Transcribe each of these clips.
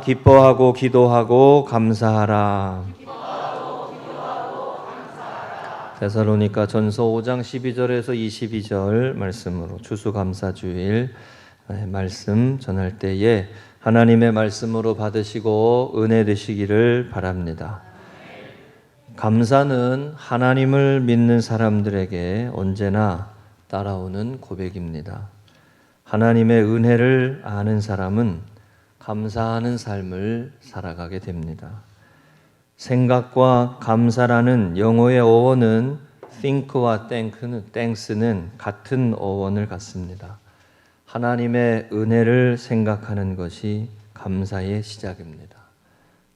기뻐하고 기도하고 감사하라. 데살로니가 전서 5장 12절에서 22절 말씀으로 추수감사주일 말씀 전할 때에 하나님의 말씀으로 받으시고 은혜 되시기를 바랍니다. 감사는 하나님을 믿는 사람들에게 언제나 따라오는 고백입니다. 하나님의 은혜를 아는 사람은 감사하는 삶을 살아가게 됩니다. 생각과 감사라는 영어의 어원은 think와 thanks는 같은 어원을 갖습니다. 하나님의 은혜를 생각하는 것이 감사의 시작입니다.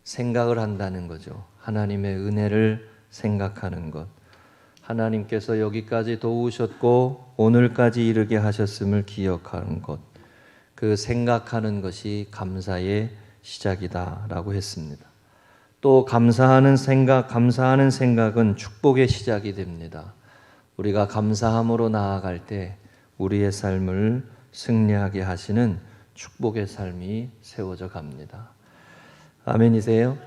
생각을 한다는 거죠. 하나님의 은혜를 생각하는 것. 하나님께서 여기까지 도우셨고 오늘까지 이르게 하셨음을 기억하는 것. 그 생각하는 것이 감사의 시작이다라고 했습니다. 또 감사하는 생각은 축복의 시작이 됩니다. 우리가 감사함으로 나아갈 때 우리의 삶을 승리하게 하시는 축복의 삶이 세워져 갑니다. 아멘이세요?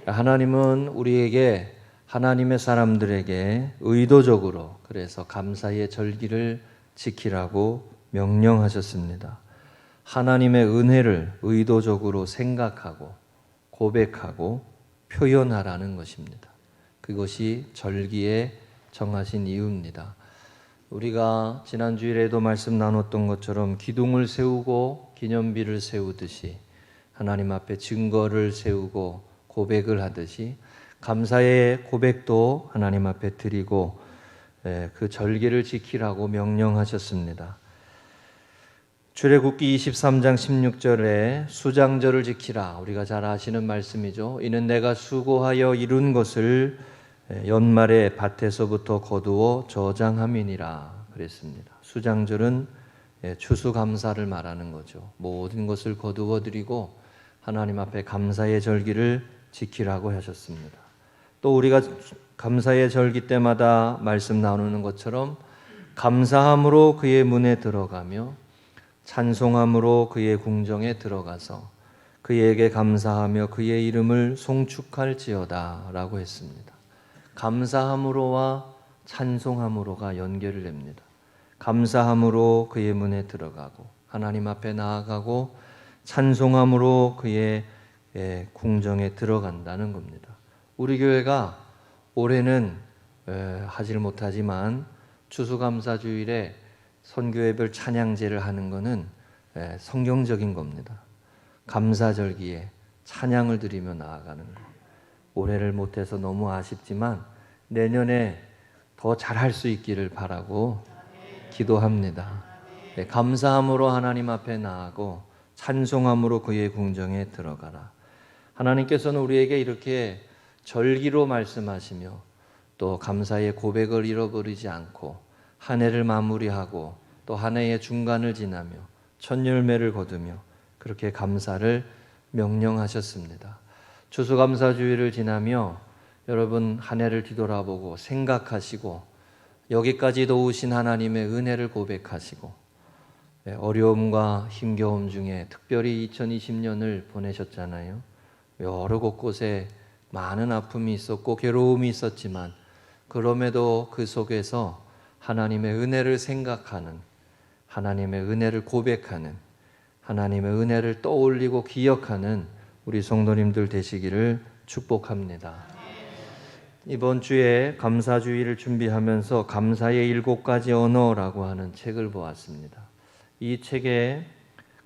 하나님은 우리에게 하나님의 사람들에게 의도적으로 그래서 감사의 절기를 지키라고 명령하셨습니다. 하나님의 은혜를 의도적으로 생각하고 고백하고 표현하라는 것입니다. 그것이 절기에 정하신 이유입니다. 우리가 지난 주일에도 말씀 나눴던 것처럼 기둥을 세우고 기념비를 세우듯이 하나님 앞에 증거를 세우고 고백을 하듯이 감사의 고백도 하나님 앞에 드리고 그 절기를 지키라고 명령하셨습니다. 출애굽기 23장 16절에 수장절을 지키라. 우리가 잘 아시는 말씀이죠. 이는 내가 수고하여 이룬 것을 연말에 밭에서부터 거두어 저장함이니라 그랬습니다. 수장절은 추수감사를 말하는 거죠. 모든 것을 거두어 드리고 하나님 앞에 감사의 절기를 지키라고 하셨습니다. 또 우리가 감사의 절기 때마다 말씀 나누는 것처럼 감사함으로 그의 문에 들어가며 찬송함으로 그의 궁정에 들어가서 그에게 감사하며 그의 이름을 송축할지어다 라고 했습니다. 감사함으로와 찬송함으로가 연결이 됩니다. 감사함으로 그의 문에 들어가고 하나님 앞에 나아가고 찬송함으로 그의 궁정에 들어간다는 겁니다. 우리 교회가 올해는 하질 못하지만 추수감사주일에 선교회별 찬양제를 하는 것은 성경적인 겁니다. 감사절기에 찬양을 드리며 나아가는 것. 올해를 못해서 너무 아쉽지만 내년에 더 잘할 수 있기를 바라고 기도합니다. 감사함으로 하나님 앞에 나아가고 찬송함으로 그의 궁정에 들어가라. 하나님께서는 우리에게 이렇게 절기로 말씀하시며 또 감사의 고백을 잃어버리지 않고 한 해를 마무리하고 또 한 해의 중간을 지나며 첫 열매를 거두며 그렇게 감사를 명령하셨습니다. 추수감사주일을 지나며 여러분 한 해를 뒤돌아보고 생각하시고 여기까지 도우신 하나님의 은혜를 고백하시고 어려움과 힘겨움 중에 특별히 2020년을 보내셨잖아요. 여러 곳곳에 많은 아픔이 있었고 괴로움이 있었지만 그럼에도 그 속에서 하나님의 은혜를 생각하는, 하나님의 은혜를 고백하는, 하나님의 은혜를 떠올리고 기억하는 우리 성도님들 되시기를 축복합니다. 이번 주에 감사주일을 준비하면서 감사의 7가지 언어라고 하는 책을 보았습니다. 이 책에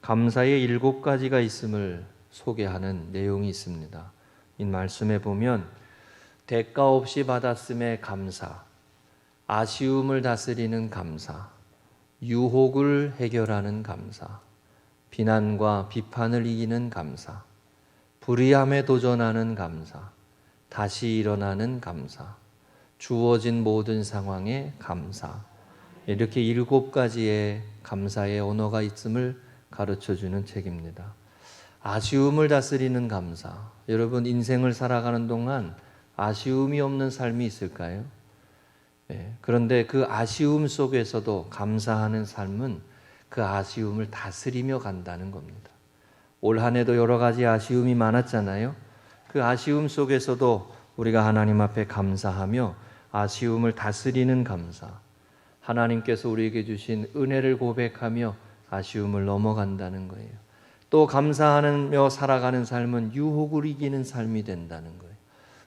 감사의 7가지가 있음을 소개하는 내용이 있습니다. 이 말씀에 보면 대가 없이 받았음에 감사, 아쉬움을 다스리는 감사, 유혹을 해결하는 감사, 비난과 비판을 이기는 감사, 불의함에 도전하는 감사, 다시 일어나는 감사, 주어진 모든 상황에 감사. 이렇게 7가지의 감사의 언어가 있음을 가르쳐주는 책입니다. 아쉬움을 다스리는 감사. 여러분 인생을 살아가는 동안 아쉬움이 없는 삶이 있을까요? 그런데 그 아쉬움 속에서도 감사하는 삶은 그 아쉬움을 다스리며 간다는 겁니다. 올 한 해도 여러 가지 아쉬움이 많았잖아요. 그 아쉬움 속에서도 우리가 하나님 앞에 감사하며 아쉬움을 다스리는 감사, 하나님께서 우리에게 주신 은혜를 고백하며 아쉬움을 넘어간다는 거예요. 또 감사하며 살아가는 삶은 유혹을 이기는 삶이 된다는 거예요.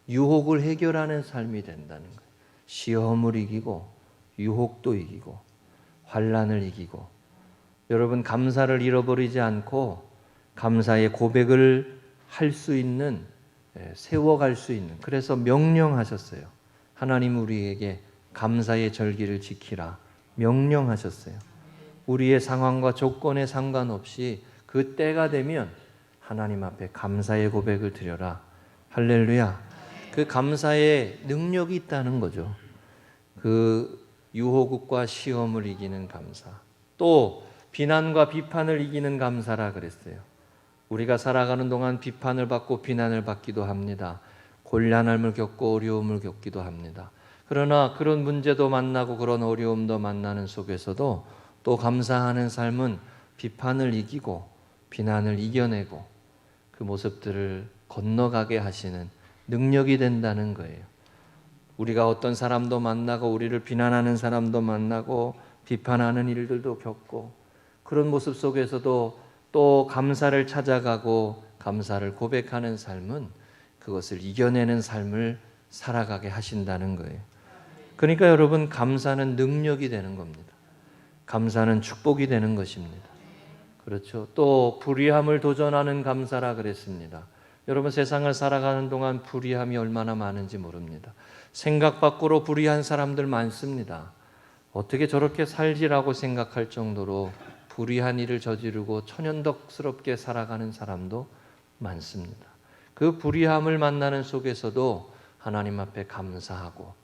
유혹을 해결하는 삶이 된다는 거예요. 시험을 이기고 유혹도 이기고 환난을 이기고, 여러분 감사를 잃어버리지 않고 감사의 고백을 할 수 있는, 세워갈 수 있는, 그래서 명령하셨어요. 하나님 우리에게 감사의 절기를 지키라 명령하셨어요. 우리의 상황과 조건에 상관없이 그 때가 되면 하나님 앞에 감사의 고백을 드려라. 할렐루야. 그 감사의 능력이 있다는 거죠. 그 유혹과 시험을 이기는 감사, 또 비난과 비판을 이기는 감사라 그랬어요. 우리가 살아가는 동안 비판을 받고 비난을 받기도 합니다. 곤란함을 겪고 어려움을 겪기도 합니다. 그러나 그런 문제도 만나고 그런 어려움도 만나는 속에서도 또 감사하는 삶은 비판을 이기고 비난을 이겨내고 그 모습들을 건너가게 하시는 능력이 된다는 거예요. 우리가 어떤 사람도 만나고 우리를 비난하는 사람도 만나고 비판하는 일들도 겪고, 그런 모습 속에서도 또 감사를 찾아가고 감사를 고백하는 삶은 그것을 이겨내는 삶을 살아가게 하신다는 거예요. 그러니까 여러분, 감사는 능력이 되는 겁니다. 감사는 축복이 되는 것입니다. 그렇죠. 또 불의함을 도전하는 감사라 그랬습니다. 여러분, 세상을 살아가는 동안 불의함이 얼마나 많은지 모릅니다. 생각 밖으로 불의한 사람들 많습니다. 어떻게 저렇게 살지라고 생각할 정도로 불의한 일을 저지르고 천연덕스럽게 살아가는 사람도 많습니다. 그 불의함을 만나는 속에서도 하나님 앞에 감사하고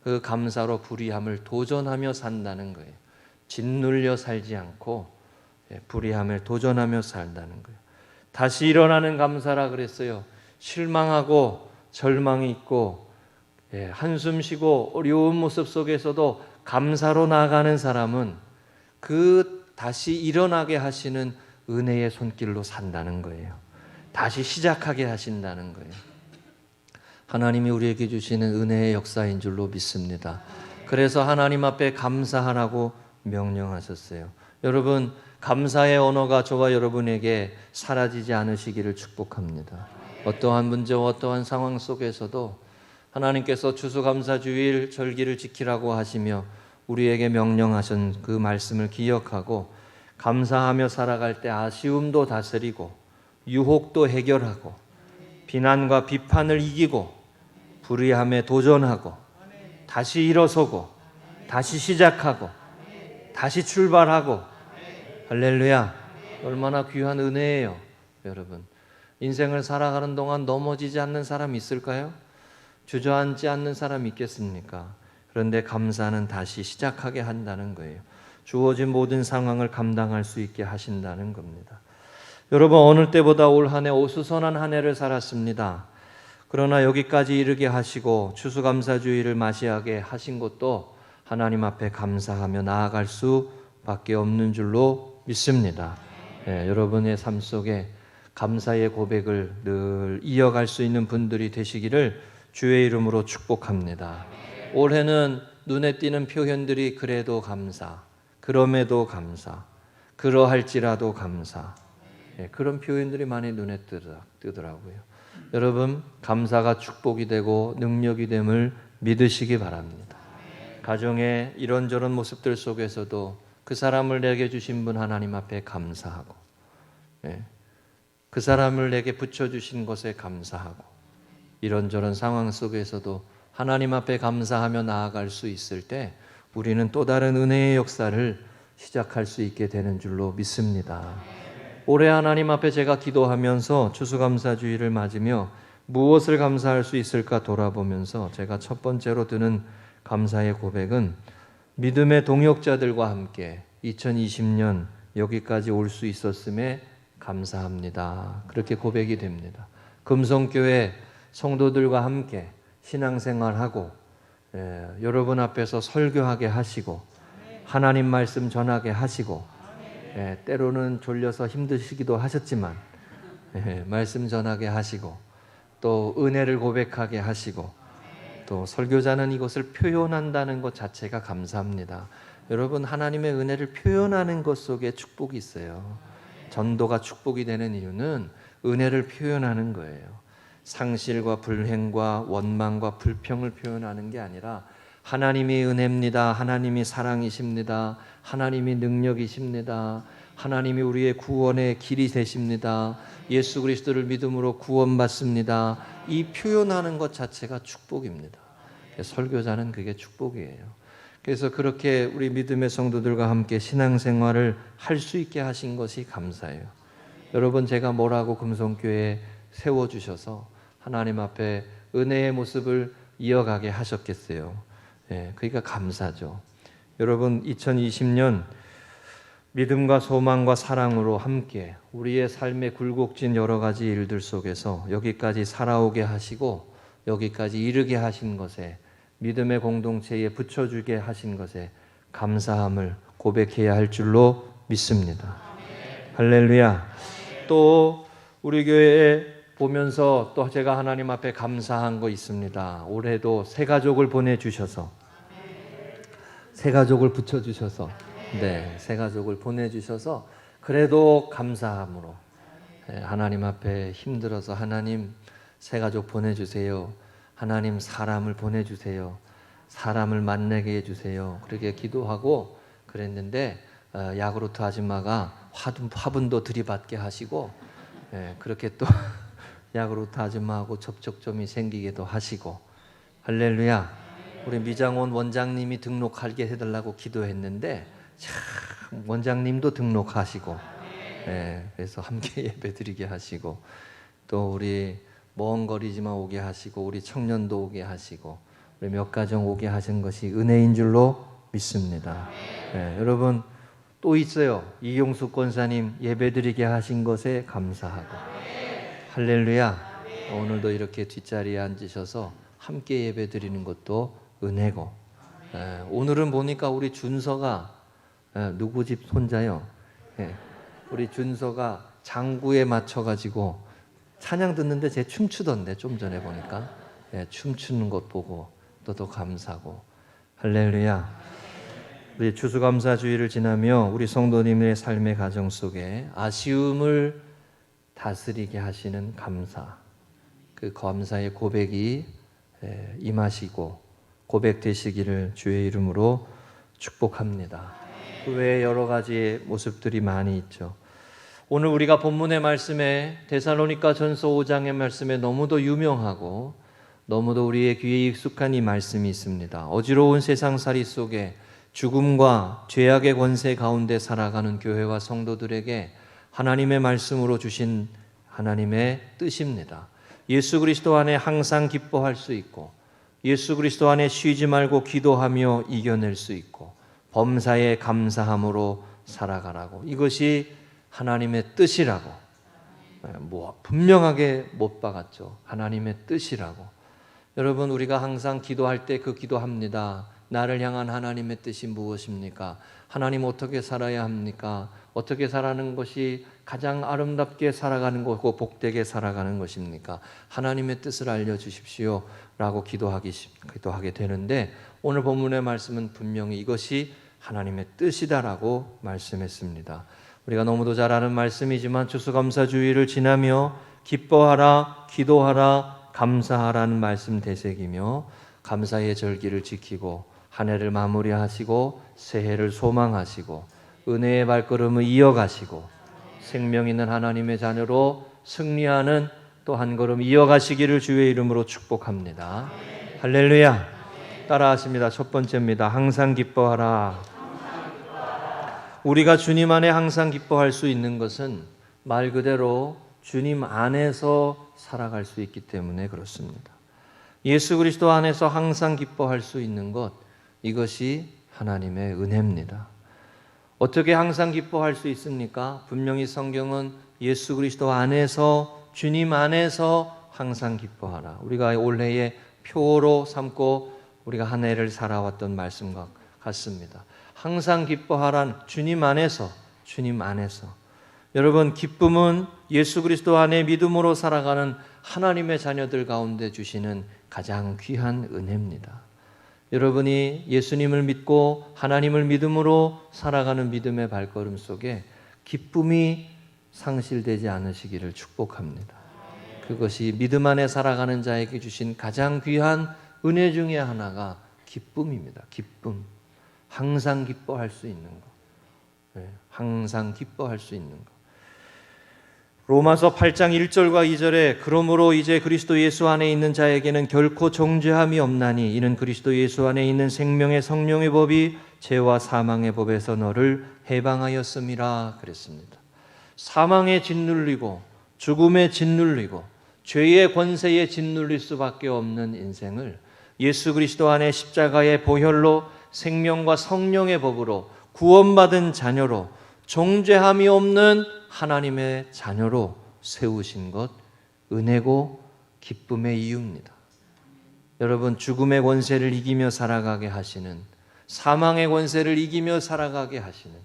그 감사로 불의함을 도전하며 산다는 거예요. 짓눌려 살지 않고 불의함을 도전하며 산다는 거예요. 다시 일어나는 감사라 그랬어요. 실망하고 절망이 있고 한숨 쉬고 어려운 모습 속에서도 감사로 나아가는 사람은 그 다시 일어나게 하시는 은혜의 손길로 산다는 거예요. 다시 시작하게 하신다는 거예요. 하나님이 우리에게 주시는 은혜의 역사인 줄로 믿습니다. 그래서 하나님 앞에 감사하라고 명령하셨어요. 여러분, 감사의 언어가 저와 여러분에게 사라지지 않으시기를 축복합니다. 어떠한 문제와 어떠한 상황 속에서도 하나님께서 추수감사주일 절기를 지키라고 하시며 우리에게 명령하신 그 말씀을 기억하고 감사하며 살아갈 때 아쉬움도 다스리고 유혹도 해결하고 비난과 비판을 이기고 불의함에 도전하고 다시 일어서고 다시 시작하고 다시 출발하고, 할렐루야. 얼마나 귀한 은혜예요. 여러분, 인생을 살아가는 동안 넘어지지 않는 사람 있을까요? 주저앉지 않는 사람 있겠습니까? 그런데 감사는 다시 시작하게 한다는 거예요. 주어진 모든 상황을 감당할 수 있게 하신다는 겁니다. 여러분, 어느 때보다 올 한 해 오수선한 한 해를 살았습니다. 그러나 여기까지 이르게 하시고 추수감사주의를 맞이하게 하신 것도 하나님 앞에 감사하며 나아갈 수밖에 없는 줄로 믿습니다. 여러분의 삶 속에 감사의 고백을 늘 이어갈 수 있는 분들이 되시기를 주의 이름으로 축복합니다. 올해는 눈에 띄는 표현들이 그래도 감사, 그럼에도 감사, 그러할지라도 감사, 그런 표현들이 많이 눈에 뜨더라고요. 여러분, 감사가 축복이 되고 능력이 됨을 믿으시기 바랍니다. 가정의 이런저런 모습들 속에서도 그 사람을 내게 주신 분 하나님 앞에 감사하고, 그 사람을 내게 붙여주신 것에 감사하고, 이런저런 상황 속에서도 하나님 앞에 감사하며 나아갈 수 있을 때 우리는 또 다른 은혜의 역사를 시작할 수 있게 되는 줄로 믿습니다. 올해 하나님 앞에 제가 기도하면서 추수감사주의를 맞으며 무엇을 감사할 수 있을까 돌아보면서 제가 첫 번째로 드는 감사의 고백은 믿음의 동역자들과 함께 2020년 여기까지 올 수 있었음에 감사합니다. 그렇게 고백이 됩니다. 금성교회 성도들과 함께 신앙생활하고 여러분 앞에서 설교하게 하시고 하나님 말씀 전하게 하시고 때로는 졸려서 힘드시기도 하셨지만 말씀 전하게 하시고 또 은혜를 고백하게 하시고 또 설교자는 이것을 표현한다는 것 자체가 감사합니다. 여러분, 하나님의 은혜를 표현하는 것 속에 축복이 있어요. 전도가 축복이 되는 이유는 은혜를 표현하는 거예요. 상실과 불행과 원망과 불평을 표현하는 게 아니라 하나님이 은혜입니다. 하나님이 사랑이십니다. 하나님이 능력이십니다. 하나님이 우리의 구원의 길이 되십니다. 예수 그리스도를 믿음으로 구원받습니다. 이 표현하는 것 자체가 축복입니다. 설교자는 그게 축복이에요. 그래서 그렇게 우리 믿음의 성도들과 함께 신앙생활을 할 수 있게 하신 것이 감사해요. 여러분, 제가 뭐라고 금송교회에 세워주셔서 하나님 앞에 은혜의 모습을 이어가게 하셨겠어요. 그러니까 감사죠. 여러분, 2020년 믿음과 소망과 사랑으로 함께 우리의 삶의 굴곡진 여러 가지 일들 속에서 여기까지 살아오게 하시고 여기까지 이르게 하신 것에, 믿음의 공동체에 붙여주게 하신 것에 감사함을 고백해야 할 줄로 믿습니다. 할렐루야. 또 우리 교회에 보면서 또 제가 하나님 앞에 감사한 거 있습니다. 올해도 새 가족을 보내주셔서, 새 가족을 붙여주셔서, 새 가족을 보내주셔서 그래도 감사함으로 하나님 앞에 힘들어서 하나님 새 가족 보내주세요. 하나님 사람을 보내주세요. 사람을 만나게 해주세요. 그렇게 기도하고 그랬는데 야구르트 아줌마가 화분도 들이받게 하시고 그렇게 또 야구르트 아줌마하고 접촉점이 생기기도 하시고, 할렐루야. 우리 미장원 원장님이 등록하게 해달라고 기도했는데 참 원장님도 등록하시고 그래서 함께 예배드리게 하시고 또 우리 먼 거리지만 오게 하시고 우리 청년도 오게 하시고 우리 몇 가정 오게 하신 것이 은혜인 줄로 믿습니다. 여러분, 또 있어요. 이용숙 권사님 예배드리게 하신 것에 감사하고, 할렐루야. 오늘도 이렇게 뒷자리에 앉으셔서 함께 예배드리는 것도 은혜고, 오늘은 보니까 우리 준서가 누구 집 손자요? 우리 준서가 장구에 맞춰가지고 찬양 듣는데 제 춤추던데, 좀 전에 보니까 춤추는 것 보고 또 더 감사고, 할렐루야. 우리 추수감사주의를 지나며 우리 성도님의 삶의 가정 속에 아쉬움을 다스리게 하시는 감사, 그 감사의 고백이 임하시고 고백되시기를 주의 이름으로 축복합니다. 그 외에 여러 가지 모습들이 많이 있죠. 오늘 우리가 본문의 말씀에 데살로니가 전서 5장의 말씀에 너무도 유명하고 너무도 우리의 귀에 익숙한 이 말씀이 있습니다. 어지러운 세상살이 속에 죽음과 죄악의 권세 가운데 살아가는 교회와 성도들에게 하나님의 말씀으로 주신 하나님의 뜻입니다. 예수 그리스도 안에 항상 기뻐할 수 있고 예수 그리스도 안에 쉬지 말고 기도하며 이겨낼 수 있고 범사에 감사함으로 살아가라고, 이것이 하나님의 뜻이라고 분명하게 못 박았죠. 하나님의 뜻이라고. 여러분, 우리가 항상 기도할 때 그 기도합니다. 나를 향한 하나님의 뜻이 무엇입니까? 하나님 어떻게 살아야 합니까? 어떻게 살아가는 것이 가장 아름답게 살아가는 것고 복되게 살아가는 것입니까? 하나님의 뜻을 알려주십시오 라고 기도하게 되는데, 오늘 본문의 말씀은 분명히 이것이 하나님의 뜻이다라고 말씀했습니다. 우리가 너무도 잘 아는 말씀이지만 추수감사주의를 지나며 기뻐하라, 기도하라, 감사하라는 말씀 되새기며 감사의 절기를 지키고 한 해를 마무리하시고 새해를 소망하시고 은혜의 발걸음을 이어가시고 생명 있는 하나님의 자녀로 승리하는 또 한 걸음 이어가시기를 주의 이름으로 축복합니다. 할렐루야. 따라하십니다. 첫 번째입니다. 항상 기뻐하라. 우리가 주님 안에 항상 기뻐할 수 있는 것은 말 그대로 주님 안에서 살아갈 수 있기 때문에 그렇습니다. 예수 그리스도 안에서 항상 기뻐할 수 있는 것, 이것이 하나님의 은혜입니다. 어떻게 항상 기뻐할 수 있습니까? 분명히 성경은 예수 그리스도 안에서, 주님 안에서 항상 기뻐하라, 우리가 올해의 표로 삼고 우리가 한 해를 살아왔던 말씀과 같습니다. 항상 기뻐하란 주님 안에서, 주님 안에서. 여러분, 기쁨은 예수 그리스도 안에 믿음으로 살아가는 하나님의 자녀들 가운데 주시는 가장 귀한 은혜입니다. 여러분이 예수님을 믿고 하나님을 믿음으로 살아가는 믿음의 발걸음 속에 기쁨이 상실되지 않으시기를 축복합니다. 그것이 믿음 안에 살아가는 자에게 주신 가장 귀한 은혜 중에 하나가 기쁨입니다. 기쁨. 항상 기뻐할 수 있는 것. 항상 기뻐할 수 있는 것. 로마서 8장 1절과 2절에 그러므로 이제 그리스도 예수 안에 있는 자에게는 결코 정죄함이 없나니 이는 그리스도 예수 안에 있는 생명의 성령의 법이 죄와 사망의 법에서 너를 해방하였음이라 그랬습니다. 사망에 짓눌리고 죽음에 짓눌리고 죄의 권세에 짓눌릴 수밖에 없는 인생을 예수 그리스도 안에 십자가의 보혈로 생명과 성령의 법으로 구원받은 자녀로 정죄함이 없는 하나님의 자녀로 세우신 것 은혜고 기쁨의 이유입니다. 여러분, 죽음의 권세를 이기며 살아가게 하시는, 사망의 권세를 이기며 살아가게 하시는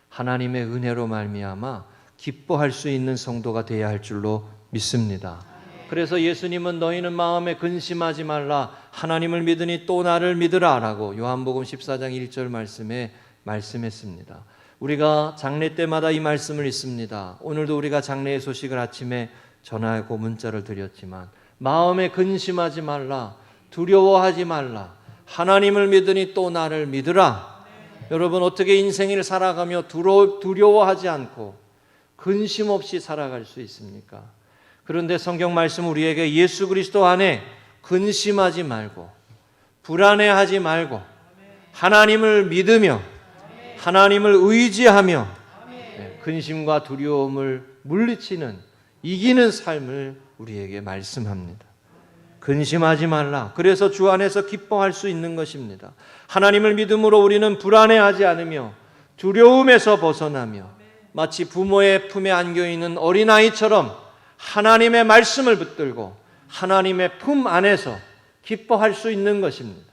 하나님의 은혜로 말미암아 기뻐할 수 있는 성도가 되어야 할 줄로 믿습니다. 그래서 예수님은 너희는 마음에 근심하지 말라, 하나님을 믿으니 또 나를 믿으라 라고 요한복음 14장 1절 말씀에 말씀했습니다. 우리가 장례 때마다 이 말씀을 읽습니다. 오늘도 우리가 장례의 소식을 아침에 전하고 문자를 드렸지만 마음에 근심하지 말라, 두려워하지 말라, 하나님을 믿으니 또 나를 믿으라. 여러분, 어떻게 인생을 살아가며 두려워하지 않고 근심 없이 살아갈 수 있습니까? 그런데 성경 말씀 우리에게 예수 그리스도 안에 근심하지 말고 불안해하지 말고 하나님을 믿으며 하나님을 의지하며 근심과 두려움을 물리치는, 이기는 삶을 우리에게 말씀합니다. 근심하지 말라. 그래서 주 안에서 기뻐할 수 있는 것입니다. 하나님을 믿음으로 우리는 불안해하지 않으며 두려움에서 벗어나며 마치 부모의 품에 안겨있는 어린아이처럼 하나님의 말씀을 붙들고 하나님의 품 안에서 기뻐할 수 있는 것입니다.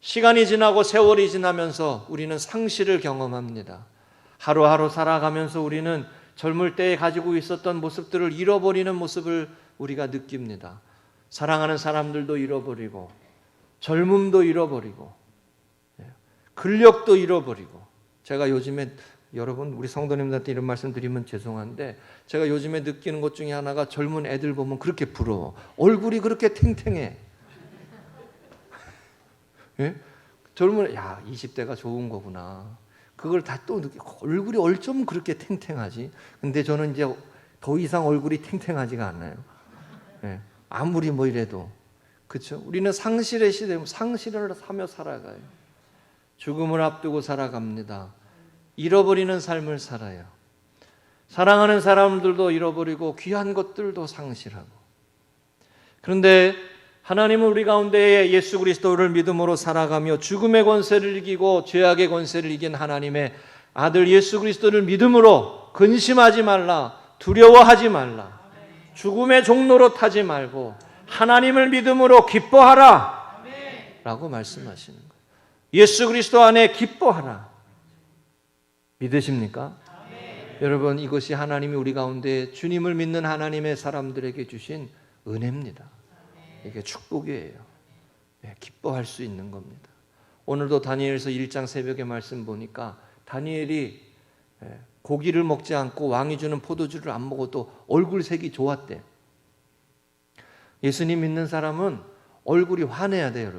시간이 지나고 세월이 지나면서 우리는 상실을 경험합니다. 하루하루 살아가면서 우리는 젊을 때에 가지고 있었던 모습들을 잃어버리는 모습을 우리가 느낍니다. 사랑하는 사람들도 잃어버리고 젊음도 잃어버리고 근력도 잃어버리고. 제가 요즘에 여러분, 우리 성도님들한테 이런 말씀 드리면 죄송한데 제가 요즘에 느끼는 것 중에 하나가 젊은 애들 보면 그렇게 부러워. 얼굴이 그렇게 탱탱해. 예? 젊은, 야, 20대가 좋은 거구나. 그걸 다 또 얼굴이 어쩜 그렇게 탱탱하지? 근데 저는 이제 더 이상 얼굴이 탱탱하지가 않아요. 예. 아무리 뭐 이래도. 그렇죠? 우리는 상실의 시대, 상실을 하며 살아가요. 죽음을 앞두고 살아갑니다. 잃어버리는 삶을 살아요. 사랑하는 사람들도 잃어버리고 귀한 것들도 상실하고. 그런데 하나님은 우리 가운데 예수 그리스도를 믿음으로 살아가며 죽음의 권세를 이기고 죄악의 권세를 이긴 하나님의 아들 예수 그리스도를 믿음으로 근심하지 말라, 두려워하지 말라, 죽음의 종로로 타지 말고 하나님을 믿음으로 기뻐하라 라고 말씀하시는 거예요. 예수 그리스도 안에 기뻐하라. 믿으십니까? 여러분, 이것이 하나님이 우리 가운데 주님을 믿는 하나님의 사람들에게 주신 은혜입니다. 이게 축복이에요. 기뻐할 수 있는 겁니다. 오늘도 다니엘서 1장 새벽에 말씀 보니까 다니엘이 고기를 먹지 않고 왕이 주는 포도주를 안 먹어도 얼굴색이 좋았대. 예수님 믿는 사람은 얼굴이 환해야 돼요,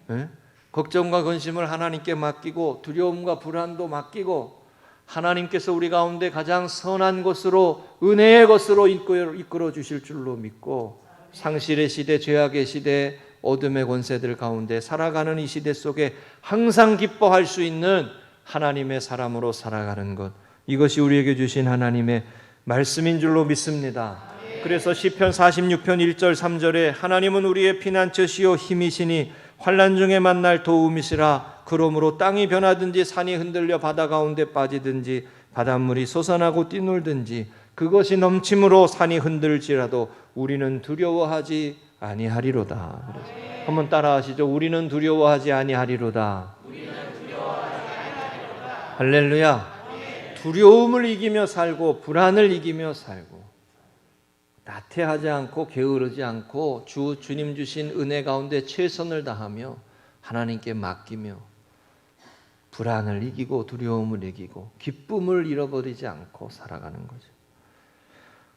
여러분. 걱정과 근심을 하나님께 맡기고 두려움과 불안도 맡기고 하나님께서 우리 가운데 가장 선한 것으로, 은혜의 것으로 이끌어 주실 줄로 믿고 상실의 시대, 죄악의 시대, 어둠의 권세들 가운데 살아가는 이 시대 속에 항상 기뻐할 수 있는 하나님의 사람으로 살아가는 것, 이것이 우리에게 주신 하나님의 말씀인 줄로 믿습니다. 그래서 시편 46편 1절 3절에 하나님은 우리의 피난처시요 힘이시니 환난 중에 만날 도움이시라. 그러므로 땅이 변하든지 산이 흔들려 바다 가운데 빠지든지 바닷물이 솟아나고 뛰놀든지 그것이 넘침으로 산이 흔들지라도 우리는 두려워하지 아니하리로다. 한번 따라하시죠. 우리는 두려워하지 아니하리로다. 할렐루야. 두려움을 이기며 살고 불안을 이기며 살고 나태하지 않고 게으르지 않고 주님 주신 은혜 가운데 최선을 다하며 하나님께 맡기며 불안을 이기고 두려움을 이기고 기쁨을 잃어버리지 않고 살아가는 거죠.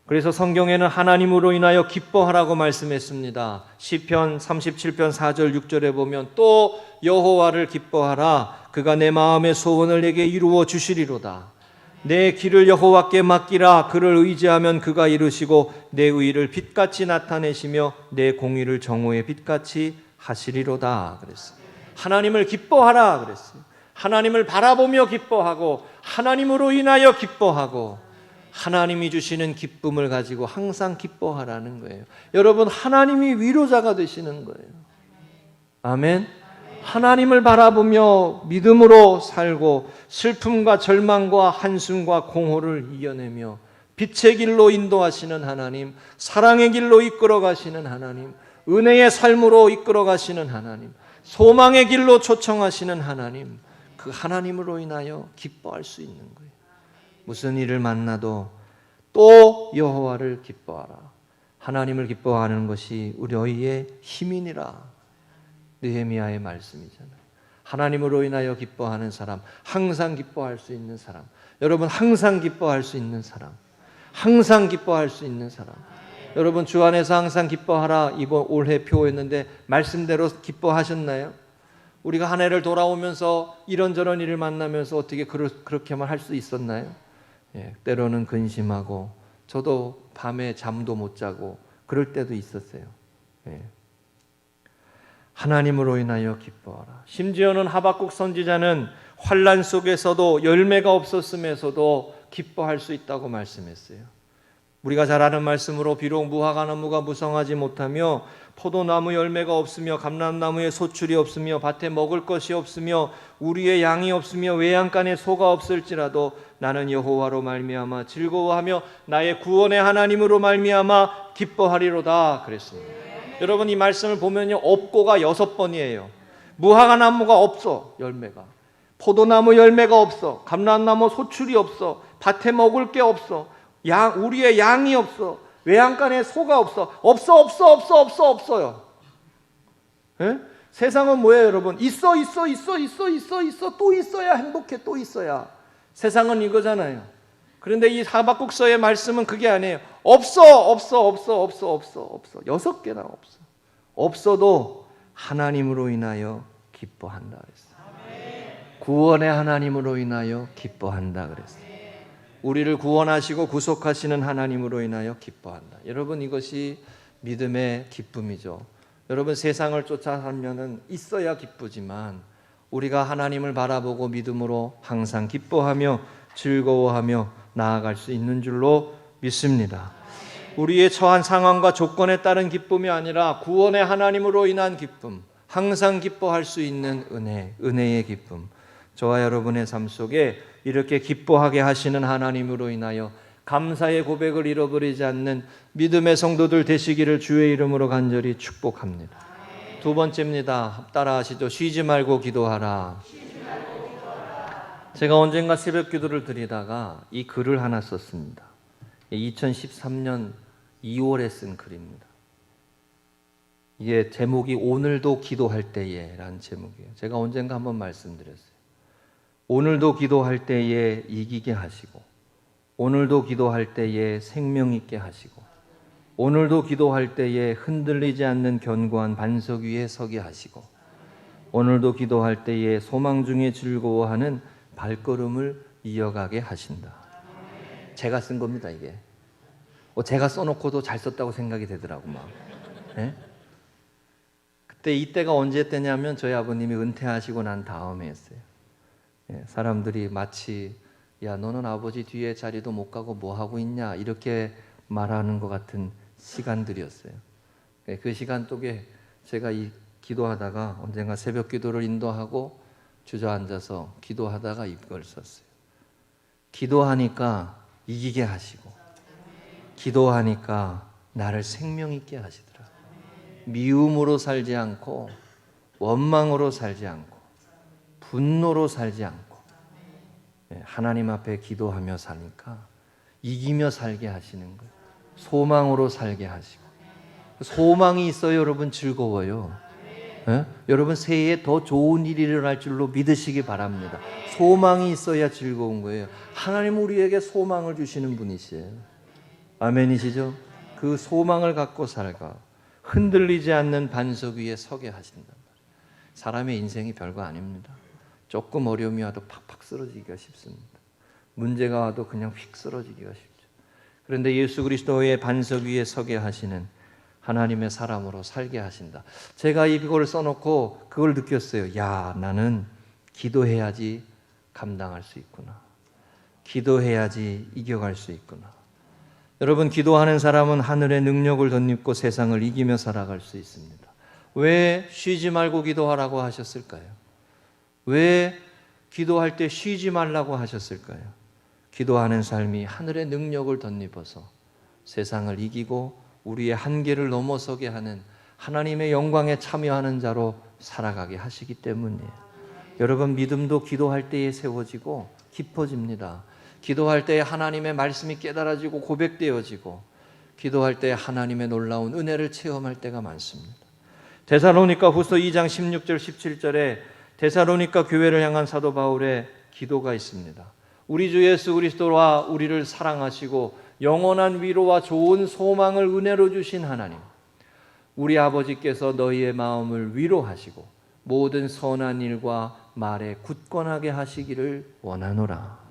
그래서 성경에는 하나님으로 인하여 기뻐하라고 말씀했습니다. 시편 37편 4절 6절에 보면 또 여호와를 기뻐하라. 그가 내 마음의 소원을 내게 이루어 주시리로다. 내 길을 여호와께 맡기라. 그를 의지하면 그가 이루시고 내 의를 빛같이 나타내시며 내 공의를 정오의 빛같이 하시리로다 그랬어요. 하나님을 기뻐하라 그랬어요. 하나님을 바라보며 기뻐하고 하나님으로 인하여 기뻐하고 하나님이 주시는 기쁨을 가지고 항상 기뻐하라는 거예요. 여러분, 하나님이 위로자가 되시는 거예요. 아멘. 하나님을 바라보며 믿음으로 살고 슬픔과 절망과 한숨과 공허를 이겨내며 빛의 길로 인도하시는 하나님, 사랑의 길로 이끌어 가시는 하나님, 은혜의 삶으로 이끌어 가시는 하나님, 소망의 길로 초청하시는 하나님, 그 하나님으로 인하여 기뻐할 수 있는 거예요. 무슨 일을 만나도 또 여호와를 기뻐하라. 하나님을 기뻐하는 것이 우리의 힘이니라. 느헤미야의 말씀이잖아요. 하나님으로 인하여 기뻐하는 사람, 항상 기뻐할 수 있는 사람. 여러분, 항상 기뻐할 수 있는 사람, 항상 기뻐할 수 있는 사람. 여러분, 주 안에서 항상 기뻐하라 이번 올해 표했는데 말씀대로 기뻐하셨나요? 우리가 한 해를 돌아오면서 이런저런 일을 만나면서 어떻게 그렇게만 할 수 있었나요? 때로는 근심하고 저도 밤에 잠도 못 자고 그럴 때도 있었어요. 하나님으로 인하여 기뻐하라. 심지어는 하박국 선지자는 환난 속에서도 열매가 없었음에서도 기뻐할 수 있다고 말씀했어요. 우리가 잘 아는 말씀으로 비록 무화과 나무가 무성하지 못하며 포도나무 열매가 없으며 감람나무에 소출이 없으며 밭에 먹을 것이 없으며 우리의 양이 없으며 외양간에 소가 없을지라도 나는 여호와로 말미암아 즐거워하며 나의 구원의 하나님으로 말미암아 기뻐하리로다 그랬습니다. 여러분, 이 말씀을 보면요, 없고가 6번이에요. 무화과 나무가 없어, 열매가. 포도나무 열매가 없어. 감람나무 소출이 없어. 밭에 먹을 게 없어. 우리의 양이 없어. 외양간에 소가 없어. 없어요. 예? 세상은 뭐예요, 여러분? 있어. 또 있어야 행복해. 또 있어야. 세상은 이거잖아요. 그런데 이 하박국서의 말씀은 그게 아니에요. 없어. 6개나 없어. 없어도 하나님으로 인하여 기뻐한다 그랬어요. 구원의 하나님으로 인하여 기뻐한다 그랬어요. 우리를 구원하시고 구속하시는 하나님으로 인하여 기뻐한다. 여러분, 이것이 믿음의 기쁨이죠. 여러분, 세상을 쫓아 살면은 있어야 기쁘지만 우리가 하나님을 바라보고 믿음으로 항상 기뻐하며 즐거워하며 나아갈 수 있는 줄로 믿습니다. 우리의 처한 상황과 조건에 따른 기쁨이 아니라 구원의 하나님으로 인한 기쁨, 항상 기뻐할 수 있는 은혜의 기쁨. 저와 여러분의 삶 속에 이렇게 기뻐하게 하시는 하나님으로 인하여 감사의 고백을 잃어버리지 않는 믿음의 성도들 되시기를 주의 이름으로 간절히 축복합니다. 두 번째입니다. 따라하시죠. 쉬지 말고 기도하라. 제가 언젠가 새벽 기도를 드리다가 이 글을 하나 썼습니다. 2013년 2월에 쓴 글입니다. 이게 제목이 오늘도 기도할 때에 라는 제목이에요. 제가 언젠가 한번 말씀드렸어요. 오늘도 기도할 때에 이기게 하시고, 오늘도 기도할 때에 생명 있게 하시고, 오늘도 기도할 때에 흔들리지 않는 견고한 반석 위에 서게 하시고, 오늘도 기도할 때에 소망 중에 즐거워하는 발걸음을 이어가게 하신다. 제가 쓴 겁니다, 이게. 제가 써놓고도 잘 썼다고 생각이 되더라고, 막. 네? 그때 이때가 언제 때냐면 저희 아버님이 은퇴하시고 난 다음에 했어요. 사람들이 마치 야, 너는 아버지 뒤에 자리도 못 가고 뭐 하고 있냐 이렇게 말하는 것 같은 시간들이었어요. 그 시간 속에 제가 이 기도하다가 언젠가 새벽 기도를 인도하고 주저앉아서 기도하다가 이걸 썼어요. 기도하니까 이기게 하시고, 기도하니까 나를 생명 있게 하시더라. 미움으로 살지 않고, 원망으로 살지 않고, 분노로 살지 않고, 하나님 앞에 기도하며 사니까 이기며 살게 하시는 거예요. 소망으로 살게 하시고. 소망이 있어요, 여러분. 즐거워요. 여러분 새해에 더 좋은 일이 일어날 줄로 믿으시기 바랍니다. 소망이 있어야 즐거운 거예요. 하나님 우리에게 소망을 주시는 분이시에요. 아멘이시죠? 그 소망을 갖고 살가 흔들리지 않는 반석 위에 서게 하신단 말이에요. 사람의 인생이 별거 아닙니다. 조금 어려움이 와도 팍팍 쓰러지기가 쉽습니다. 문제가 와도 그냥 휙 쓰러지기가 쉽죠. 그런데 예수 그리스도의 반석 위에 서게 하시는 하나님의 사람으로 살게 하신다. 제가 이걸 써놓고 그걸 느꼈어요. 야, 나는 기도해야지 감당할 수 있구나. 기도해야지 이겨갈 수 있구나. 여러분, 기도하는 사람은 하늘의 능력을 덧입고 세상을 이기며 살아갈 수 있습니다. 왜 쉬지 말고 기도하라고 하셨을까요? 왜 기도할 때 쉬지 말라고 하셨을까요? 기도하는 삶이 하늘의 능력을 덧입어서 세상을 이기고 우리의 한계를 넘어서게 하는 하나님의 영광에 참여하는 자로 살아가게 하시기 때문이에요. 여러분, 믿음도 기도할 때에 세워지고 깊어집니다. 기도할 때에 하나님의 말씀이 깨달아지고 고백되어지고 기도할 때에 하나님의 놀라운 은혜를 체험할 때가 많습니다. 데살로니가 후서 2장 16절 17절에 데살로니가 교회를 향한 사도 바울의 기도가 있습니다. 우리 주 예수 그리스도와 우리를 사랑하시고 영원한 위로와 좋은 소망을 은혜로 주신 하나님, 우리 아버지께서 너희의 마음을 위로하시고 모든 선한 일과 말에 굳건하게 하시기를 원하노라.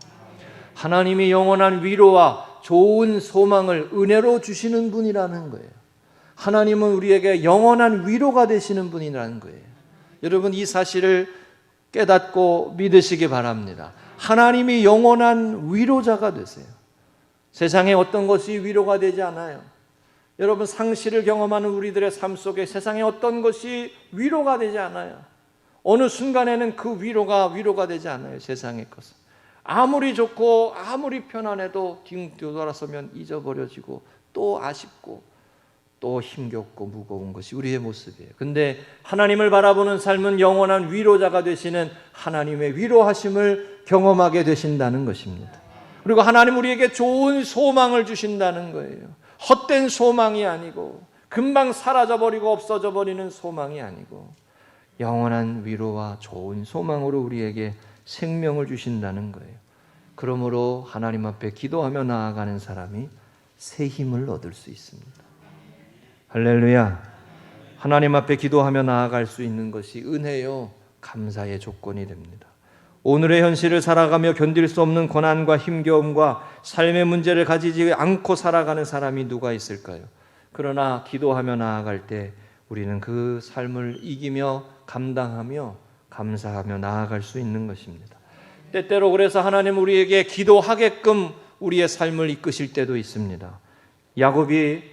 하나님이 영원한 위로와 좋은 소망을 은혜로 주시는 분이라는 거예요. 하나님은 우리에게 영원한 위로가 되시는 분이라는 거예요. 여러분, 이 사실을 깨닫고 믿으시기 바랍니다. 하나님이 영원한 위로자가 되세요. 세상에 어떤 것이 위로가 되지 않아요. 여러분, 상실을 경험하는 우리들의 삶 속에 세상에 어떤 것이 위로가 되지 않아요. 어느 순간에는 그 위로가 되지 않아요. 세상의 것은 아무리 좋고 아무리 편안해도 뒤돌아서면 잊어버려지고 또 아쉽고 또 힘겹고 무거운 것이 우리의 모습이에요. 근데 하나님을 바라보는 삶은 영원한 위로자가 되시는 하나님의 위로하심을 경험하게 되신다는 것입니다. 그리고 하나님 우리에게 좋은 소망을 주신다는 거예요. 헛된 소망이 아니고 금방 사라져버리고 없어져버리는 소망이 아니고 영원한 위로와 좋은 소망으로 우리에게 생명을 주신다는 거예요. 그러므로 하나님 앞에 기도하며 나아가는 사람이 새 힘을 얻을 수 있습니다. 할렐루야. 하나님 앞에 기도하며 나아갈 수 있는 것이 은혜요, 감사의 조건이 됩니다. 오늘의 현실을 살아가며 견딜 수 없는 고난과 힘겨움과 삶의 문제를 가지지 않고 살아가는 사람이 누가 있을까요? 그러나 기도하며 나아갈 때 우리는 그 삶을 이기며 감당하며 감사하며 나아갈 수 있는 것입니다. 때때로 그래서 하나님 우리에게 기도하게끔 우리의 삶을 이끄실 때도 있습니다. 야곱이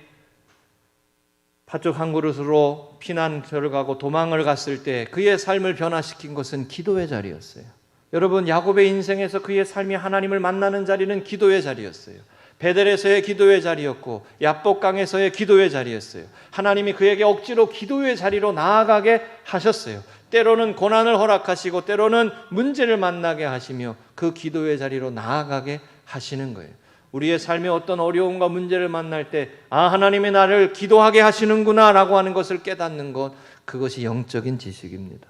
팥죽 한 그릇으로 피난처를 가고 도망을 갔을 때 그의 삶을 변화시킨 것은 기도의 자리였어요. 여러분, 야곱의 인생에서 그의 삶이 하나님을 만나는 자리는 기도의 자리였어요. 베델에서의 기도의 자리였고 야복강에서의 기도의 자리였어요. 하나님이 그에게 억지로 기도의 자리로 나아가게 하셨어요. 때로는 고난을 허락하시고 때로는 문제를 만나게 하시며 그 기도의 자리로 나아가게 하시는 거예요. 우리의 삶에 어떤 어려움과 문제를 만날 때 하나님이 나를 기도하게 하시는구나 라고 하는 것을 깨닫는 것, 그것이 영적인 지식입니다.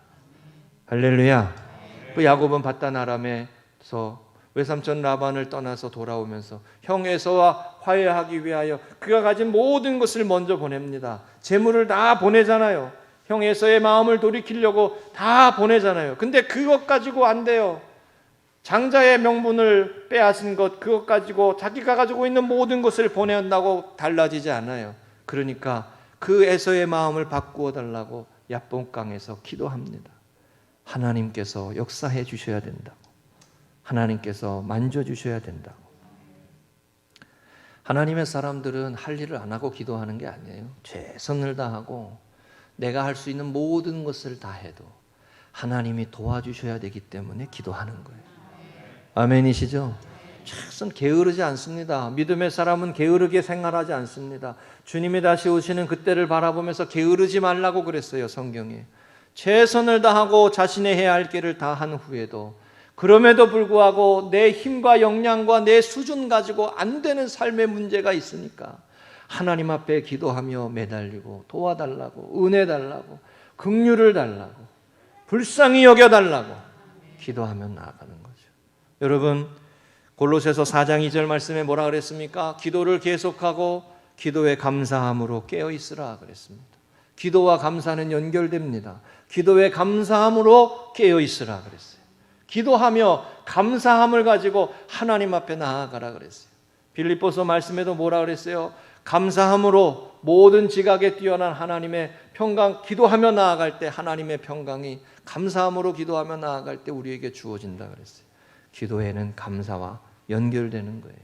할렐루야. 그 야곱은 밧단 아람에서 외삼촌 라반을 떠나서 돌아오면서 형 에서와 화해하기 위하여 그가 가진 모든 것을 먼저 보냅니다. 재물을 다 보내잖아요. 형 에서의 마음을 돌이키려고 다 보내잖아요. 근데 그것 가지고 안 돼요. 장자의 명분을 빼앗은 것, 그것 가지고 자기가 가지고 있는 모든 것을 보낸다고 달라지지 않아요. 그러니까 그 에서의 마음을 바꾸어 달라고 야복강에서 기도합니다. 하나님께서 역사해 주셔야 된다고. 하나님께서 만져주셔야 된다고. 하나님의 사람들은 할 일을 안 하고 기도하는 게 아니에요. 최선을 다하고 내가 할 수 있는 모든 것을 다 해도 하나님이 도와주셔야 되기 때문에 기도하는 거예요. 아멘이시죠? 최선 게으르지 않습니다. 믿음의 사람은 게으르게 생활하지 않습니다. 주님이 다시 오시는 그때를 바라보면서 게으르지 말라고 그랬어요, 성경에. 최선을 다하고 자신의 해야 할 길을 다 한 후에도 그럼에도 불구하고 내 힘과 역량과 내 수준 가지고 안 되는 삶의 문제가 있으니까 하나님 앞에 기도하며 매달리고 도와달라고, 은혜 달라고, 긍휼을 달라고, 불쌍히 여겨달라고 기도하며 나아가는 거죠. 여러분, 골로새서 4장 2절 말씀에 뭐라 그랬습니까? 기도를 계속하고 기도에 감사함으로 깨어있으라 그랬습니다. 기도와 감사는 연결됩니다. 기도에 감사함으로 깨어있으라 그랬어요. 기도하며 감사함을 가지고 하나님 앞에 나아가라 그랬어요. 빌립보서 말씀에도 뭐라 그랬어요? 감사함으로 모든 지각에 뛰어난 하나님의 평강, 기도하며 나아갈 때 하나님의 평강이 감사함으로 기도하며 나아갈 때 우리에게 주어진다 그랬어요. 기도에는 감사와 연결되는 거예요.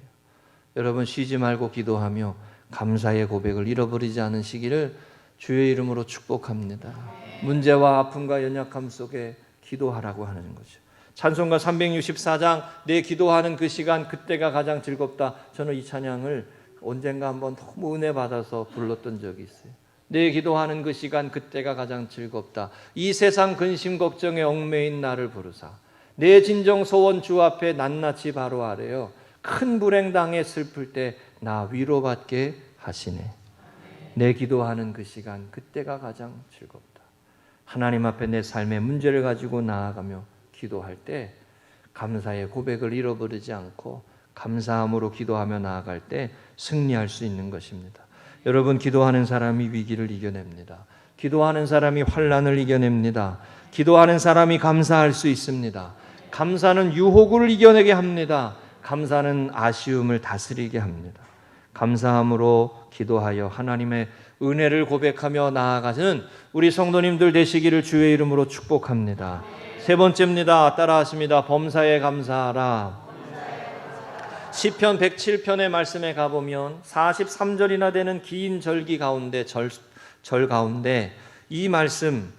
여러분, 쉬지 말고 기도하며 감사의 고백을 잃어버리지 않으시기를 주의 이름으로 축복합니다. 문제와 아픔과 연약함 속에 기도하라고 하는 거죠. 찬송가 364장 내 기도하는 그 시간 그때가 가장 즐겁다. 저는 이 찬양을 언젠가 한번 너무 은혜 받아서 불렀던 적이 있어요. 내 기도하는 그 시간 그때가 가장 즐겁다. 이 세상 근심 걱정에 얽매인 나를 부르사 내 진정 소원 주 앞에 낱낱이 바로 아래요. 큰 불행 당해 슬플 때 나 위로받게 하시네. 내 기도하는 그 시간 그때가 가장 즐겁다. 하나님 앞에 내 삶의 문제를 가지고 나아가며 기도할 때 감사의 고백을 잃어버리지 않고 감사함으로 기도하며 나아갈 때 승리할 수 있는 것입니다. 여러분, 기도하는 사람이 위기를 이겨냅니다. 기도하는 사람이 환난을 이겨냅니다. 기도하는 사람이 감사할 수 있습니다. 감사는 유혹을 이겨내게 합니다. 감사는 아쉬움을 다스리게 합니다. 감사함으로 기도하여 하나님의 은혜를 고백하며 나아가는 우리 성도님들 되시기를 주의 이름으로 축복합니다. 세 번째입니다. 따라하십니다. 범사에 감사하라. 시편 107편의 말씀에 가보면 43절이나 되는 긴 절기 가운데 절 가운데 이 말씀,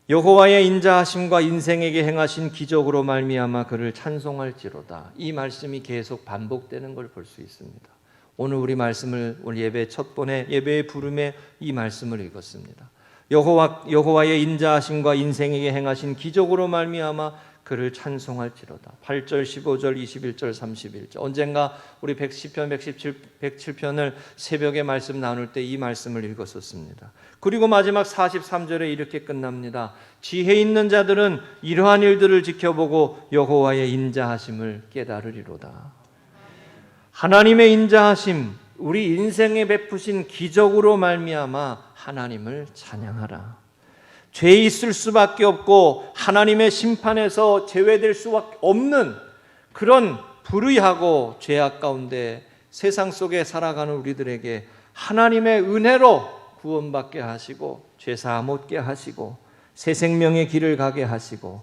여호와의 인자하심과 인생에게 행하신 기적으로 말미암아 그를 찬송할지로다. 이 말씀이 계속 반복되는 걸 볼 수 있습니다. 오늘 우리 말씀을 오늘 예배 첫 번에 예배의 부름에 이 말씀을 읽었습니다. 여호와의 인자하심과 인생에게 행하신 기적으로 말미암아 그를 찬송할지로다. 8절, 15절, 21절, 31절. 언젠가 우리 110편, 107편을 새벽에 말씀 나눌 때 이 말씀을 읽었었습니다. 그리고 마지막 43절에 이렇게 끝납니다. 지혜 있는 자들은 이러한 일들을 지켜보고 여호와의 인자하심을 깨달으리로다. 하나님의 인자하심, 우리 인생에 베푸신 기적으로 말미암아 하나님을 찬양하라. 죄 있을 수밖에 없고 하나님의 심판에서 제외될 수밖에 없는 그런 불의하고 죄악 가운데 세상 속에 살아가는 우리들에게 하나님의 은혜로 구원받게 하시고 죄사함 얻게 하시고 새 생명의 길을 가게 하시고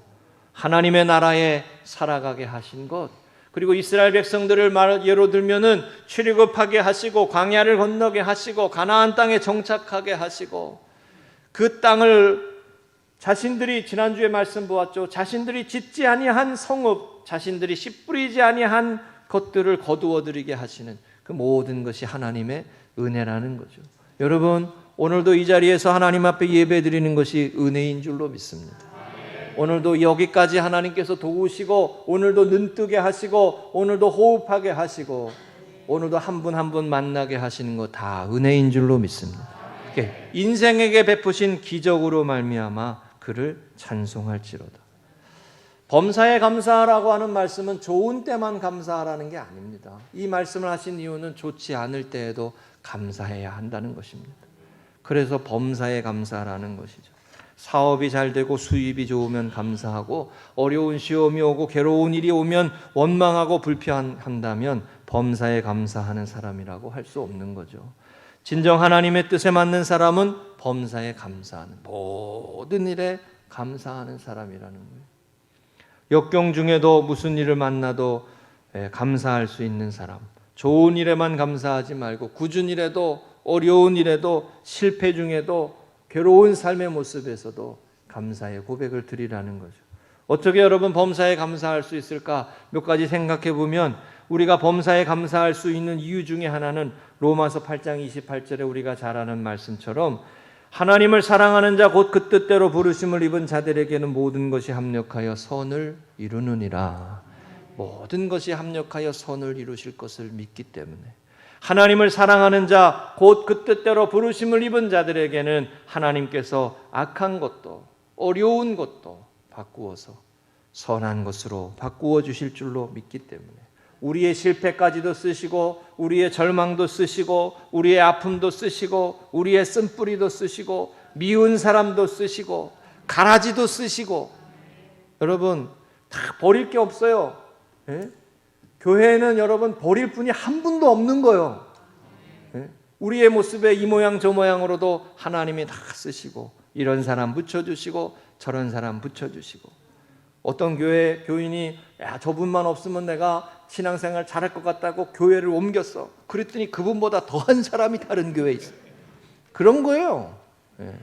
하나님의 나라에 살아가게 하신 것, 그리고 이스라엘 백성들을 예로 들면은 출애굽하게 하시고 광야를 건너게 하시고 가나안 땅에 정착하게 하시고 그 땅을 자신들이 지난주에 말씀 보았죠. 자신들이 짓지 아니한 성읍, 자신들이 씨 뿌리지 아니한 것들을 거두어들이게 하시는 그 모든 것이 하나님의 은혜라는 거죠. 여러분, 오늘도 이 자리에서 하나님 앞에 예배드리는 것이 은혜인 줄로 믿습니다. 오늘도 여기까지 하나님께서 도우시고 오늘도 눈뜨게 하시고 오늘도 호흡하게 하시고 오늘도 한 분 한 분 만나게 하시는 거 다 은혜인 줄로 믿습니다. 인생에게 베푸신 기적으로 말미암아 그를 찬송할지로다. 범사에 감사하라고 하는 말씀은 좋은 때만 감사하라는 게 아닙니다. 이 말씀을 하신 이유는 좋지 않을 때에도 감사해야 한다는 것입니다. 그래서 범사에 감사하라는 것이죠. 사업이 잘 되고 수입이 좋으면 감사하고 어려운 시험이 오고 괴로운 일이 오면 원망하고 불평한다면 범사에 감사하는 사람이라고 할 수 없는 거죠. 진정 하나님의 뜻에 맞는 사람은 범사에 감사하는, 모든 일에 감사하는 사람이라는 거예요. 역경 중에도 무슨 일을 만나도 감사할 수 있는 사람, 좋은 일에만 감사하지 말고 굳은 일에도 어려운 일에도 실패 중에도 괴로운 삶의 모습에서도 감사의 고백을 드리라는 거죠. 어떻게 여러분 범사에 감사할 수 있을까? 몇 가지 생각해 보면 우리가 범사에 감사할 수 있는 이유 중에 하나는 로마서 8장 28절에 우리가 잘 아는 말씀처럼 하나님을 사랑하는 자 곧 그 뜻대로 부르심을 입은 자들에게는 모든 것이 합력하여 선을 이루느니라. 모든 것이 합력하여 선을 이루실 것을 믿기 때문에 하나님을 사랑하는 자 곧 그 뜻대로 부르심을 입은 자들에게는 하나님께서 악한 것도 어려운 것도 바꾸어서 선한 것으로 바꾸어 주실 줄로 믿기 때문에 우리의 실패까지도 쓰시고 우리의 절망도 쓰시고 우리의 아픔도 쓰시고 우리의 쓴뿌리도 쓰시고 미운 사람도 쓰시고 가라지도 쓰시고 여러분 다 버릴 게 없어요. 예? 교회에는 여러분 버릴 분이 한 분도 없는 거예요. 예? 우리의 모습에 이 모양 저 모양으로도 하나님이 다 쓰시고 이런 사람 붙여주시고 저런 사람 붙여주시고 어떤 교회 교인이 야 저분만 없으면 내가 신앙생활 잘할 것 같다고 교회를 옮겼어. 그랬더니 그분보다 더한 사람이 다른 교회에 있어요. 그런 거예요. 예.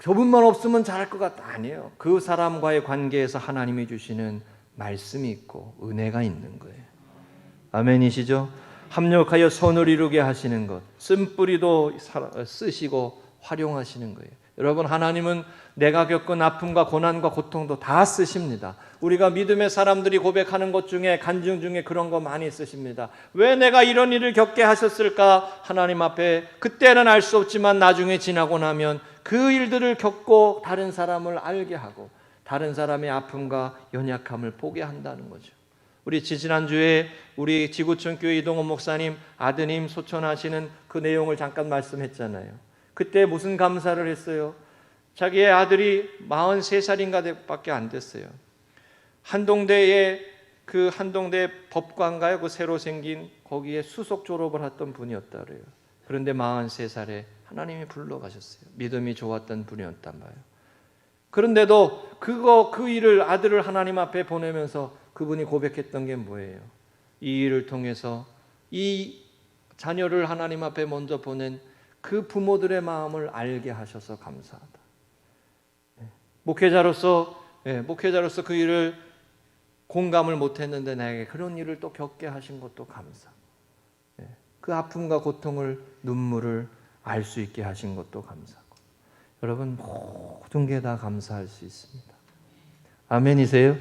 저분만 없으면 잘할 것 같다. 아니에요. 그 사람과의 관계에서 하나님이 주시는 말씀이 있고 은혜가 있는 거예요. 아멘이시죠? 합력하여 선을 이루게 하시는 것, 쓴뿌리도 쓰시고 활용하시는 거예요. 여러분 하나님은 내가 겪은 아픔과 고난과 고통도 다 쓰십니다. 우리가 믿음의 사람들이 고백하는 것 중에 간증 중에 그런 거 많이 쓰십니다. 왜 내가 이런 일을 겪게 하셨을까? 하나님 앞에 그때는 알 수 없지만 나중에 지나고 나면 그 일들을 겪고 다른 사람을 알게 하고 다른 사람의 아픔과 연약함을 보게 한다는 거죠. 우리 지난주에 우리 지구촌 교회 이동원 목사님 아드님 소천하시는 그 내용을 잠깐 말씀했잖아요. 그때 무슨 감사를 했어요? 자기의 아들이 43살인가 밖에 안 됐어요. 한동대에 그 한동대 법관가요? 그 새로 생긴 거기에 수석 졸업을 했던 분이었다 그래요. 그런데 43살에 하나님이 불러가셨어요. 믿음이 좋았던 분이었단 말이에요. 그런데도 그 일을 아들을 하나님 앞에 보내면서 그분이 고백했던 게 뭐예요? 이 일을 통해서 이 자녀를 하나님 앞에 먼저 보낸 그 부모들의 마음을 알게 하셔서 감사하다. 목회자로서 그 일을 공감을 못했는데 나에게 그런 일을 또 겪게 하신 것도 감사. 그 아픔과 고통을 눈물을 알 수 있게 하신 것도 감사하고. 여러분 모든 게 다 감사할 수 있습니다. 아멘이세요?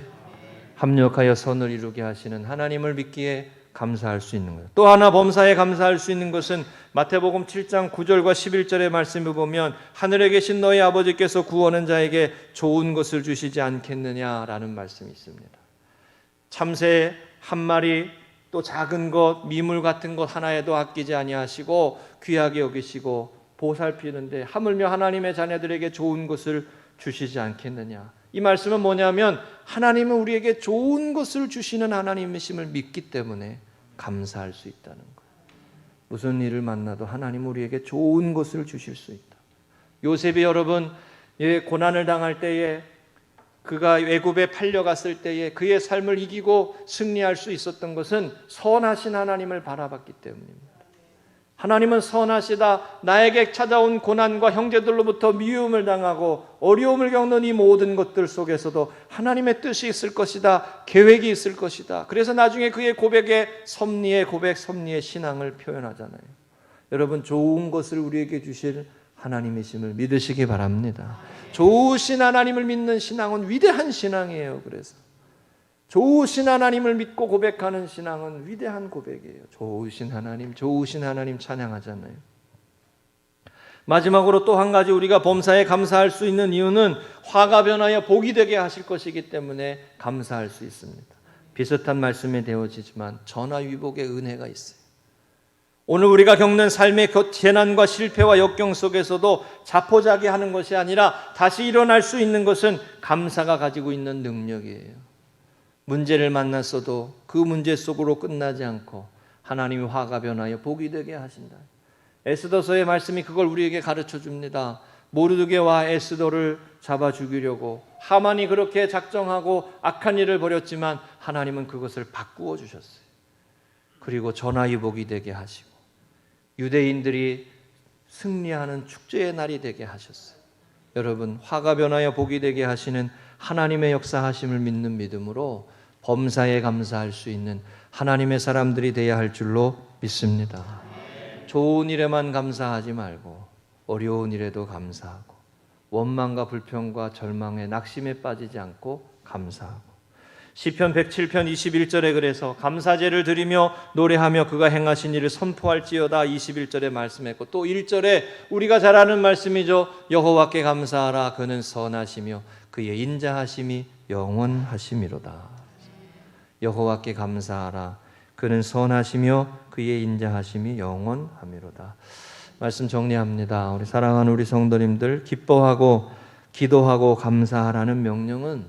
합력하여 선을 이루게 하시는 하나님을 믿기에 감사할 수 있는 거예요. 또 하나 범사에 감사할 수 있는 것은 마태복음 7장 9절과 11절의 말씀을 보면 하늘에 계신 너희 아버지께서 구하는 자에게 좋은 것을 주시지 않겠느냐라는 말씀이 있습니다. 참새 한 마리 또 작은 것 미물 같은 것 하나에도 아끼지 아니하시고 귀하게 여기시고 보살피는데 하물며 하나님의 자녀들에게 좋은 것을 주시지 않겠느냐. 이 말씀은 뭐냐면 하나님은 우리에게 좋은 것을 주시는 하나님이심을 믿기 때문에 감사할 수 있다는 거예요. 무슨 일을 만나도 하나님은 우리에게 좋은 것을 주실 수 있다. 요셉이 여러분 고난을 당할 때에 그가 애굽에 팔려갔을 때에 그의 삶을 이기고 승리할 수 있었던 것은 선하신 하나님을 바라봤기 때문입니다. 하나님은 선하시다. 나에게 찾아온 고난과 형제들로부터 미움을 당하고 어려움을 겪는 이 모든 것들 속에서도 하나님의 뜻이 있을 것이다. 계획이 있을 것이다. 그래서 나중에 그의 고백에 섭리의 고백, 섭리의 신앙을 표현하잖아요. 여러분 좋은 것을 우리에게 주실 하나님이심을 믿으시기 바랍니다. 좋으신 하나님을 믿는 신앙은 위대한 신앙이에요. 그래서 좋으신 하나님을 믿고 고백하는 신앙은 위대한 고백이에요. 좋으신 하나님 찬양하잖아요. 마지막으로 또 한 가지 우리가 범사에 감사할 수 있는 이유는 화가 변하여 복이 되게 하실 것이기 때문에 감사할 수 있습니다. 비슷한 말씀이 되어지지만 전화위복의 은혜가 있어요. 오늘 우리가 겪는 삶의 재난과 실패와 역경 속에서도 자포자기하는 것이 아니라 다시 일어날 수 있는 것은 감사가 가지고 있는 능력이에요. 문제를 만났어도 그 문제 속으로 끝나지 않고 하나님이 화가 변하여 복이 되게 하신다. 에스더서의 말씀이 그걸 우리에게 가르쳐 줍니다. 모르드게와 에스더를 잡아 죽이려고 하만이 그렇게 작정하고 악한 일을 벌였지만 하나님은 그것을 바꾸어 주셨어요. 그리고 전화위복이 되게 하시고 유대인들이 승리하는 축제의 날이 되게 하셨어요. 여러분 화가 변하여 복이 되게 하시는 하나님의 역사하심을 믿는 믿음으로 범사에 감사할 수 있는 하나님의 사람들이 되어야 할 줄로 믿습니다. 좋은 일에만 감사하지 말고 어려운 일에도 감사하고 원망과 불평과 절망에 낙심에 빠지지 않고 감사하고 시편 107편 21절에 그래서 감사제를 드리며 노래하며 그가 행하신 일을 선포할지어다 21절에 말씀했고 또 1절에 우리가 잘 아는 말씀이죠. 여호와께 감사하라 그는 선하시며 그의 인자하심이 영원하심이로다. 여호와께 감사하라 그는 선하시며 그의 인자하심이 영원함이로다. 말씀 정리합니다. 우리 사랑하는 우리 성도님들, 기뻐하고 기도하고 감사하라는 명령은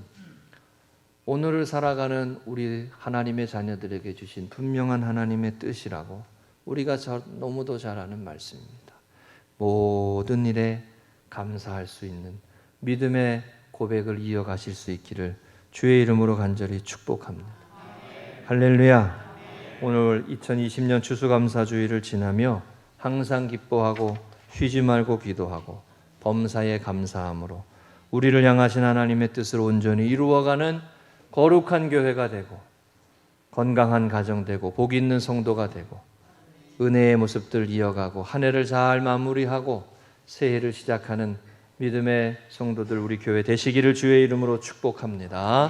오늘을 살아가는 우리 하나님의 자녀들에게 주신 분명한 하나님의 뜻이라고 우리가 너무도 잘 아는 말씀입니다. 모든 일에 감사할 수 있는 믿음의 고백을 이어가실 수 있기를 주의 이름으로 간절히 축복합니다. 할렐루야. 오늘 2020년 추수감사주의를 지나며 항상 기뻐하고 쉬지 말고 기도하고 범사에 감사함으로 우리를 향하신 하나님의 뜻을 온전히 이루어가는 거룩한 교회가 되고 건강한 가정 되고 복 있는 성도가 되고 은혜의 모습들 이어가고 한 해를 잘 마무리하고 새해를 시작하는 믿음의 성도들 우리 교회 되시기를 주의 이름으로 축복합니다.